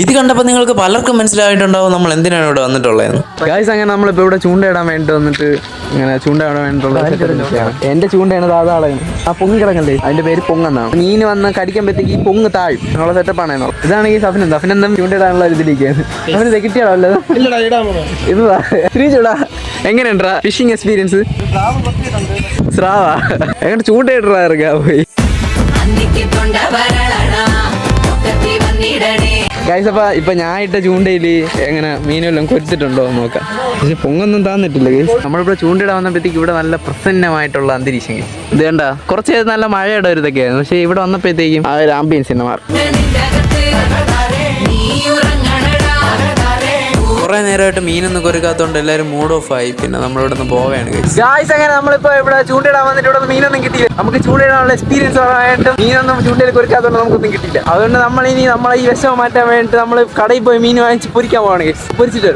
ഇത് കണ്ടപ്പോൾ നിങ്ങൾക്ക് പലർക്കും മനസ്സിലായിട്ടുണ്ടാവും നമ്മൾ എന്തിനാണ് ഇവിടെ വന്നിട്ടുള്ളത്. ഗായ്സ്, അങ്ങനെ നമ്മളിപ്പോൾ ഇവിടെ ചൂണ്ടയിടാൻ വേണ്ടി വന്നിട്ട് ഇങ്ങനെ ചൂണ്ടയിടാൻ വേണ്ടിയിട്ടുള്ള എന്റെ ചൂണ്ടയാണ് താതാളയും ആ പൊങ്ങി കിടക്കണ്ടേ, അതിന്റെ പേര് പൊങ്ങെന്നാണ്. മീൻ വന്ന് കടിക്കുമ്പോഴത്തേക്ക് ഈ പൊങ്ങ് താഴും എന്നുള്ള സെറ്റപ്പാണ്. ഇതാണ് ഈ സഫിനെന്തും ചൂണ്ടയിടാനുള്ള ഇതിലേക്കാണ്. അവന് കിട്ടിയാണോ അല്ലത് ഇതാ ശ്രീ ചൂടാ. എങ്ങനെയുണ്ടാ ഫിഷിംഗ് എക്സ്പീരിയൻസ്? സ്രാവാ എങ്ങനെ ചൂണ്ടയിട്ടാ ഇറങ്ങാ പോയി. ഗൈസ്, അപ്പൊ ഇപ്പൊ ഞാൻ ഇട്ട ചൂണ്ടയില് എങ്ങനെ മീനെല്ലാം കൊരുത്തിട്ടുണ്ടോ നോക്കാം. പക്ഷെ പൊങ്ങൊന്നും താന്നിട്ടില്ല ഗൈസ്. നമ്മളിവിടെ ചൂണ്ടയിടാൻ വന്നപ്പോഴത്തേക്ക് ഇവിടെ നല്ല പ്രസന്നമായിട്ടുള്ള അന്തരീക്ഷം. ഇത് കണ്ട കുറച്ച് നല്ല മഴയുടെ ഒരു ഇതൊക്കെയായിരുന്നു. പക്ഷെ ഇവിടെ വന്നപ്പോഴത്തേക്കും ആ ഒരു ആംബിയൻസ് മാറും. കുറെ നേരമായിട്ട് മീനൊന്നും കൊരുക്കാത്തോണ്ട് എല്ലാവരും മൂഡ് ഓഫ് ആയി. പിന്നെ നമ്മളിവിടെ നിന്ന് പോവുകയാണ് ഗായ്സ്. അങ്ങനെ നമ്മളിപ്പോ ഇവിടെ ചൂണ്ടയിടാൻ വന്നിട്ട് ഇവിടെ മീനൊന്നും കിട്ടിയില്ല. നമുക്ക് ചൂണ്ടയിടാനുള്ള എക്സ്പീരിയൻസ് ആയിട്ട് മീനൊന്നും ചൂണ്ടയിൽ കൊരുക്കാത്തോണ്ട് നമുക്കൊന്നും കിട്ടില്ല. അതുകൊണ്ട് നമ്മളെ ഈ വിഷമം മാറ്റാൻ വേണ്ടിയിട്ട് നമ്മൾ കടയിൽ പോയി മീൻ വാങ്ങിച്ച് പൊരിക്കാൻ പോവാണ്. പൊരിച്ചിട്ട്